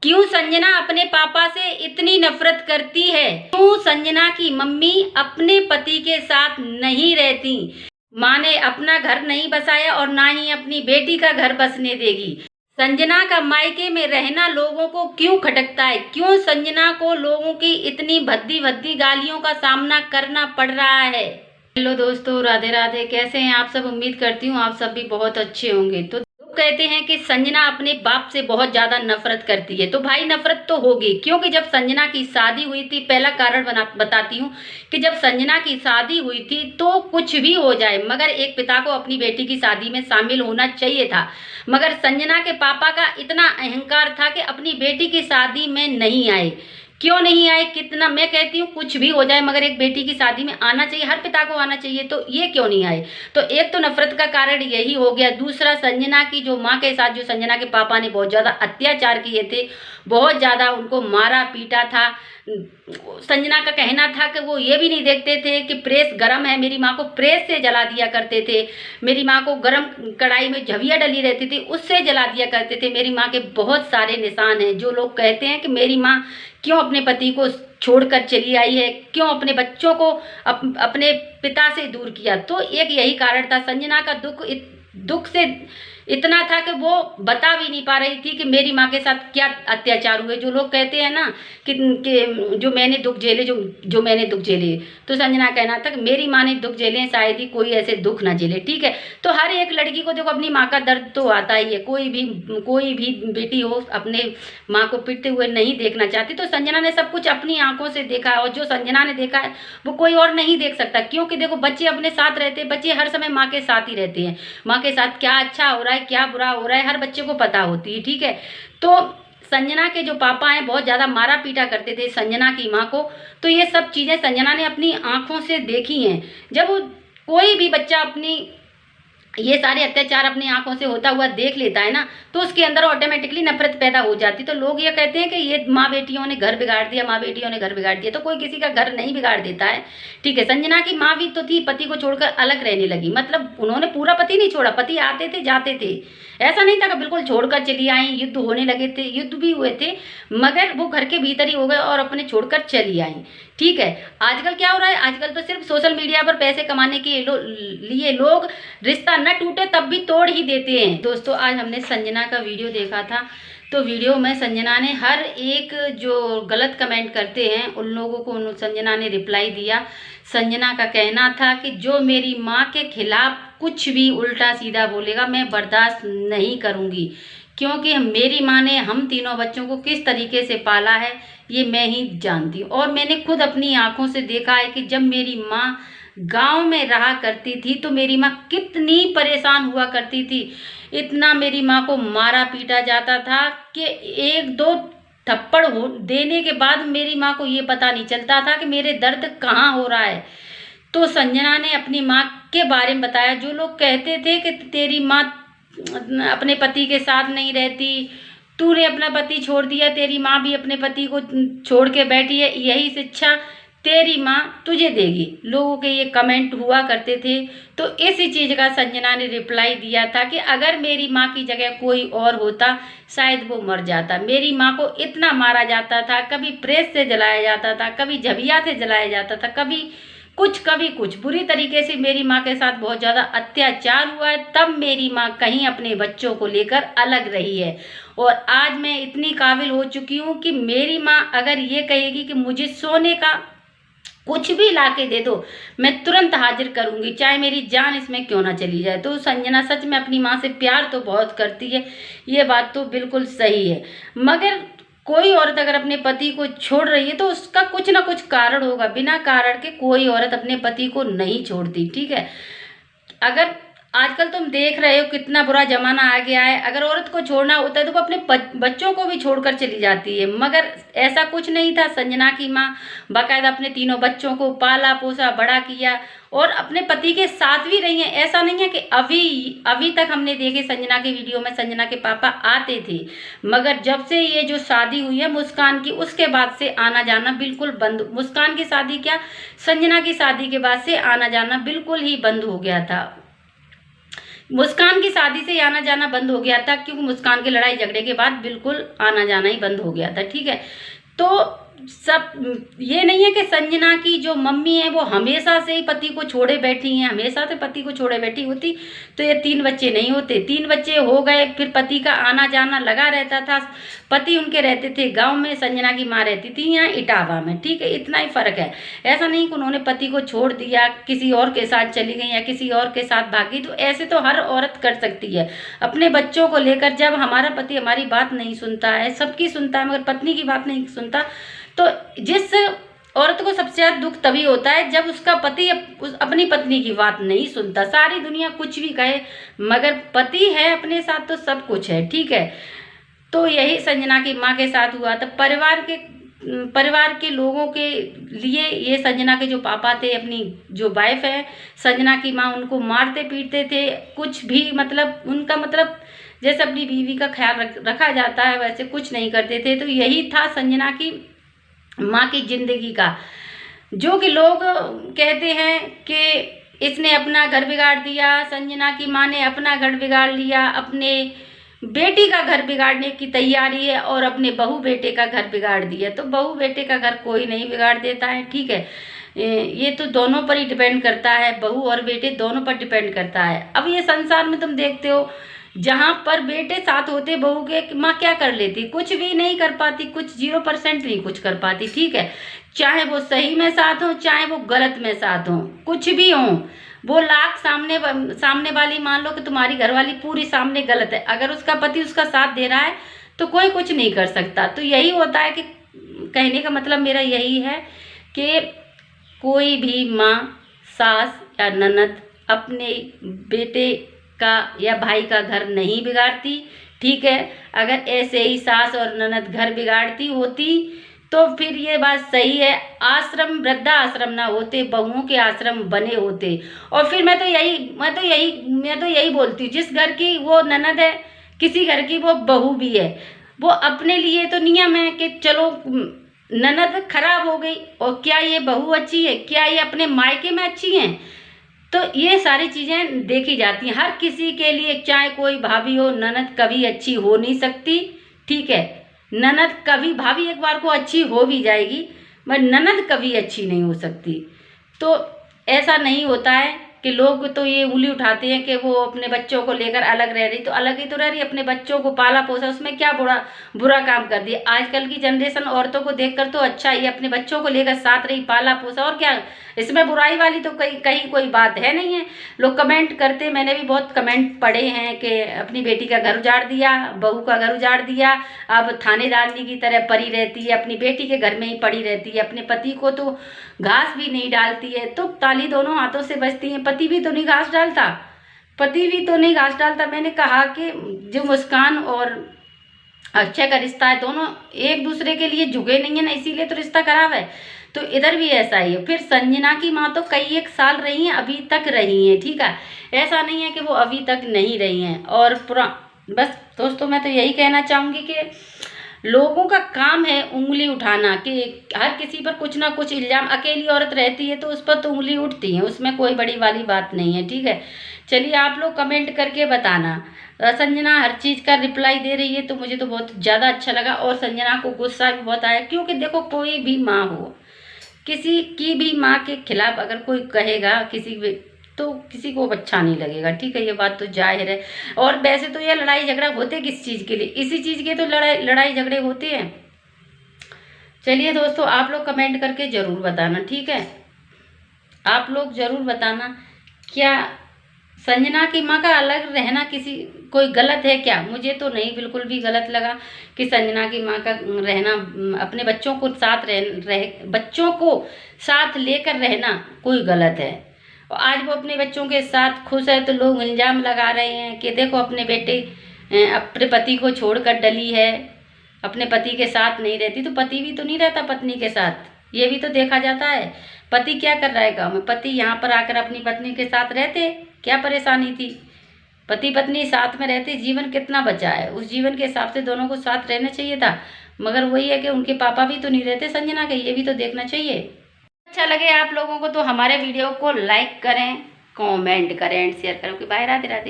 क्यों संजना अपने पापा से इतनी नफरत करती है? क्यों संजना की मम्मी अपने पति के साथ नहीं रहती? माँ ने अपना घर नहीं बसाया और ना ही अपनी बेटी का घर बसने देगी। संजना का मायके में रहना लोगों को क्यों खटकता है? क्यों संजना को लोगों की इतनी भद्दी भद्दी गालियों का सामना करना पड़ रहा है? हेलो दोस्तों, राधे राधे। कैसे हैं आप सब? उम्मीद करती हूँ आप सब भी बहुत अच्छे होंगे। तो कहते हैं कि संजना अपने बाप से बहुत ज्यादा नफरत करती है। तो भाई नफरत तो होगी, क्योंकि जब संजना की शादी हुई थी, पहला कारण बताती हूँ कि जब संजना की शादी हुई थी तो कुछ भी हो जाए मगर एक पिता को अपनी बेटी की शादी में शामिल होना चाहिए था। मगर संजना के पापा का इतना अहंकार था कि अपनी बेटी की शादी में नहीं आए। क्यों नहीं आए? कितना मैं कहती हूँ कुछ भी हो जाए मगर एक बेटी की शादी में आना चाहिए, हर पिता को आना चाहिए। तो ये क्यों नहीं आए? तो एक तो नफरत का कारण यही हो गया। दूसरा, संजना की जो माँ के साथ जो संजना के पापा ने बहुत ज्यादा अत्याचार किए थे, बहुत ज्यादा उनको मारा पीटा था। संजना का कहना था कि वो ये भी नहीं देखते थे कि प्रेस गर्म है, मेरी माँ को प्रेस से जला दिया करते थे। मेरी माँ को गर्म कढ़ाई में झविया डली रहती थी, उससे जला दिया करते थे। मेरी माँ के बहुत सारे निशान हैं। जो लोग कहते हैं कि मेरी माँ क्यों अपने पति को छोड़कर चली आई है, क्यों अपने बच्चों को अपने पिता से दूर किया, तो एक यही कारण था। संजना का दुख से इतना था कि वो बता भी नहीं पा रही थी कि मेरी माँ के साथ क्या अत्याचार हुए। जो लोग कहते हैं ना कि जो मैंने दुख झेले, जो मैंने दुख झेले, तो संजना कहना था कि मेरी माँ ने दुख झेले, शायद ही कोई ऐसे दुख ना झेले। ठीक है, तो हर एक लड़की को देखो अपनी माँ का दर्द तो आता ही है। कोई भी बेटी हो अपने माँ को पिटते हुए नहीं देखना चाहती। तो संजना ने सब कुछ अपनी आंखों से देखा है और जो संजना ने देखा है वो कोई और नहीं देख सकता। क्योंकि देखो बच्चे अपने साथ रहते हैं, बच्चे हर समय माँ के साथ ही रहते हैं। माँ के साथ क्या अच्छा हो रहा है, क्या बुरा हो रहा है, हर बच्चे को पता होती है। ठीक है, तो संजना के जो पापा हैं बहुत ज्यादा मारा पीटा करते थे संजना की माँ को। तो ये सब चीजें संजना ने अपनी आंखों से देखी हैं। जब कोई भी बच्चा अपनी ये सारे अत्याचार अपनी आंखों से होता हुआ देख लेता है ना, तो उसके अंदर ऑटोमेटिकली नफरत पैदा हो जाती। तो लोग ये कहते हैं कि ये माँ बेटियों ने घर बिगाड़ दिया, माँ बेटियों ने घर बिगाड़ दिया। तो कोई किसी का घर नहीं बिगाड़ देता है। ठीक है, संजना की माँ भी तो थी, पति को छोड़कर अलग रहने लगी। मतलब उन्होंने पूरा पति नहीं छोड़ा, पति आते थे जाते थे, ऐसा नहीं था कि बिल्कुल छोड़कर चली आई। युद्ध होने लगे थे, युद्ध भी हुए थे, मगर वो घर के भीतर ही हो गए और अपने छोड़कर चली आई। ठीक है, आजकल क्या हो रहा है? आजकल तो सिर्फ सोशल मीडिया पर पैसे कमाने के लिए लोग रिश्ता न टूटे तब भी तोड़ ही देते हैं। दोस्तों, आज हमने संजना का वीडियो देखा था। तो वीडियो में संजना ने हर एक जो गलत कमेंट करते हैं उन लोगों को संजना ने रिप्लाई दिया। संजना का कहना था कि जो मेरी माँ के खिलाफ कुछ भी उल्टा सीधा बोलेगा मैं बर्दाश्त नहीं करूँगी, क्योंकि मेरी माँ ने हम तीनों बच्चों को किस तरीके से पाला है ये मैं ही जानती हूँ। और मैंने खुद अपनी आंखों से देखा है कि जब मेरी माँ गांव में रहा करती थी तो मेरी माँ कितनी परेशान हुआ करती थी। इतना मेरी माँ को मारा पीटा जाता था कि एक दो थप्पड़ देने के बाद मेरी माँ को ये पता नहीं चलता था कि मेरे दर्द कहाँ हो रहा है। तो संजना ने अपनी माँ के बारे में बताया। जो लोग कहते थे कि तेरी माँ अपने पति के साथ नहीं रहती, तूने अपना पति छोड़ दिया, तेरी माँ भी अपने पति को छोड़ के बैठी है, यही शिक्षा तेरी माँ तुझे देगी, लोगों के ये कमेंट हुआ करते थे। तो इसी चीज़ का संजना ने रिप्लाई दिया था कि अगर मेरी माँ की जगह कोई और होता शायद वो मर जाता। मेरी माँ को इतना मारा जाता था, कभी प्रेस से जलाया जाता था, कभी झबिया से जलाया जाता था, कभी कुछ बुरी तरीके से मेरी माँ के साथ बहुत ज़्यादा अत्याचार हुआ है। तब मेरी माँ कहीं अपने बच्चों को लेकर अलग रही है। और आज मैं इतनी काबिल हो चुकी हूँ कि मेरी माँ अगर ये कहेगी कि मुझे सोने का कुछ भी ला के दे दो, मैं तुरंत हाजिर करूंगी, चाहे मेरी जान इसमें क्यों ना चली जाए। तो संजना सच में अपनी माँ से प्यार तो बहुत करती है, ये बात तो बिल्कुल सही है। मगर कोई औरत अगर अपने पति को छोड़ रही है तो उसका कुछ ना कुछ कारण होगा। बिना कारण के कोई औरत अपने पति को नहीं छोड़ती। ठीक है, अगर आजकल तुम देख रहे हो कितना बुरा जमाना आ गया है, अगर औरत को छोड़ना होता है तो वो अपने बच्चों को भी छोड़कर चली जाती है। मगर ऐसा कुछ नहीं था। संजना की माँ बाकायदा अपने तीनों बच्चों को पाला पोसा बड़ा किया और अपने पति के साथ भी रही है। ऐसा नहीं है कि अभी तक हमने देखे संजना के वीडियो में संजना के पापा आते थे, मगर जब से ये जो शादी हुई है मुस्कान की, उसके बाद से आना जाना बिल्कुल बंद। मुस्कान की शादी क्या, संजना की शादी के बाद से आना जाना बिल्कुल ही बंद हो गया था। मुस्कान की शादी से आना जाना बंद हो गया था, क्योंकि मुस्कान के लड़ाई झगड़े के बाद बिल्कुल आना जाना ही बंद हो गया था। ठीक है, तो सब ये नहीं है कि संजना की जो मम्मी है वो हमेशा से ही पति को छोड़े बैठी हैं, हमेशा से पति को छोड़े बैठी होती तो ये 3 बच्चे नहीं होते। 3 बच्चे हो गए, फिर पति का आना जाना लगा रहता था। पति उनके रहते थे गांव में, संजना की माँ रहती थी यहाँ इटावा में। ठीक है, इतना ही फर्क है। ऐसा नहीं कि उन्होंने पति को छोड़ दिया, किसी और के साथ चली गई या किसी और के साथ भागी। तो ऐसे तो हर औरत कर सकती है अपने बच्चों को लेकर। जब हमारा पति हमारी बात नहीं सुनता है, सबकी सुनता है मगर पत्नी की बात नहीं सुनता, तो जिस औरत को सबसे ज्यादा दुख तभी होता है जब उसका पति अपनी पत्नी की बात नहीं सुनता। सारी दुनिया कुछ भी कहे मगर पति है अपने साथ तो सब कुछ है। ठीक है, तो यही संजना की माँ के साथ हुआ था। परिवार के लोगों के लिए ये संजना के जो पापा थे, अपनी जो वाइफ है संजना की माँ, उनको मारते पीटते थे। कुछ भी मतलब उनका मतलब जैसे अपनी बीवी का ख्याल रखा जाता है वैसे कुछ नहीं करते थे। तो यही था संजना की माँ की जिंदगी का, जो कि लोग कहते हैं कि इसने अपना घर बिगाड़ दिया, संजना की माँ ने अपना घर बिगाड़ लिया, अपने बेटी का घर बिगाड़ने की तैयारी है और अपने बहू बेटे का घर बिगाड़ दिया। तो बहू बेटे का घर कोई नहीं बिगाड़ देता है। ठीक है, ये तो दोनों पर ही डिपेंड करता है, बहू और बेटे दोनों पर डिपेंड करता है। अब ये संसार में तुम देखते हो जहाँ पर बेटे साथ होते बहू के, माँ क्या कर लेती? कुछ भी नहीं कर पाती, कुछ 0% नहीं कुछ कर पाती। ठीक है, चाहे वो सही में साथ हो चाहे वो गलत में साथ हो, कुछ भी हो, वो लाख सामने वाली, मान लो कि तुम्हारी घरवाली पूरी सामने गलत है, अगर उसका पति उसका साथ दे रहा है तो कोई कुछ नहीं कर सकता। तो यही होता है कि कहने का मतलब मेरा यही है कि कोई भी माँ, सास या ननद अपने बेटे का या भाई का घर नहीं बिगाड़ती। ठीक है, अगर ऐसे ही सास और ननद घर बिगाड़ती होती तो फिर ये बात सही है, आश्रम वृद्धा आश्रम ना होते, बहुओं के आश्रम बने होते। और फिर मैं तो यही बोलती हूँ, जिस घर की वो ननद है, किसी घर की वो बहू भी है, वो अपने लिए तो नियम है कि चलो ननद खराब हो गई और क्या ये बहू अच्छी है, क्या ये अपने मायके में अच्छी है? तो ये सारी चीज़ें देखी जाती हैं हर किसी के लिए। चाहे कोई भाभी हो, ननद कभी अच्छी हो नहीं सकती। ठीक है, ननद कभी, भाभी एक बार को अच्छी हो भी जाएगी मगर ननद कभी अच्छी नहीं हो सकती। तो ऐसा नहीं होता है कि लोग तो ये उंगली उठाते हैं कि वो अपने बच्चों को लेकर अलग रह रही, तो अलग ही तो रह रही, अपने बच्चों को पाला पोसा, उसमें क्या बुरा काम कर दिया? आजकल की जनरेशन औरतों को देखकर तो अच्छा ही, अपने बच्चों को लेकर साथ रही, पाला पोसा, और क्या इसमें बुराई वाली तो कहीं कोई बात है नहीं है। लोग कमेंट करते, मैंने भी बहुत कमेंट पढ़े हैं कि अपनी बेटी का घर उजाड़ दिया, बहू का घर उजाड़ दिया, अब थानेदारनी की तरह पड़ी रहती है, अपनी बेटी के घर में ही पड़ी रहती है, अपने पति को तो घास भी नहीं डालती है। तो ताली दोनों हाथों से बजती है, पति भी तो नहीं घास डालता, मैंने कहा कि जो मुस्कान और अक्षय का रिश्ता है, दोनों एक दूसरे के लिए झुके नहीं है ना, इसीलिए तो रिश्ता खराब है। तो इधर भी ऐसा ही है। फिर संजना की माँ तो कई एक साल रही हैं, अभी तक रही हैं। ठीक है, ऐसा नहीं है कि वो अभी तक नहीं रही हैं। और बस दोस्तों, मैं तो यही कहना चाहूँगी कि लोगों का काम है उंगली उठाना, कि हर किसी पर कुछ ना कुछ इल्ज़ाम, अकेली औरत रहती है तो उस पर तो उंगली उठती है, उसमें कोई बड़ी वाली बात नहीं है। ठीक है, चलिए आप लोग कमेंट करके बताना। संजना हर चीज़ का रिप्लाई दे रही है तो मुझे तो बहुत ज़्यादा अच्छा लगा, और संजना को गुस्सा भी बहुत आया, क्योंकि देखो कोई भी माँ हो, किसी की भी माँ के खिलाफ अगर कोई कहेगा तो किसी को अच्छा नहीं लगेगा। ठीक है, ये बात तो जाहिर है। और वैसे तो ये लड़ाई झगड़ा होते किस चीज़ के लिए? इसी चीज़ के तो लड़ाई झगड़े होते हैं। चलिए दोस्तों, आप लोग कमेंट करके ज़रूर बताना। ठीक है, आप लोग ज़रूर बताना, क्या संजना की माँ का अलग रहना कोई गलत है क्या? मुझे तो नहीं, बिल्कुल भी गलत लगा कि संजना की माँ का रहना, अपने बच्चों को बच्चों को साथ लेकर रहना कोई गलत है। और आज वो अपने बच्चों के साथ खुश है तो लोग इल्ज़ाम लगा रहे हैं कि देखो अपने बेटे अपने पति को छोड़कर डली है, अपने पति के साथ नहीं रहती। तो पति भी तो नहीं रहता पत्नी के साथ, ये भी तो देखा जाता है। पति क्या कर रहा है गाँव में? पति यहाँ पर आकर अपनी पत्नी के साथ रहते, क्या परेशानी थी? पति पत्नी साथ में रहते, जीवन कितना बचा है, उस जीवन के हिसाब से दोनों को साथ रहना चाहिए था। मगर वही है कि उनके पापा भी तो नहीं रहते संजना के, ये भी तो देखना चाहिए। अच्छा लगे आप लोगों को तो हमारे वीडियो को लाइक करें, कमेंट करें, शेयर करें। बाय, राधे राधे।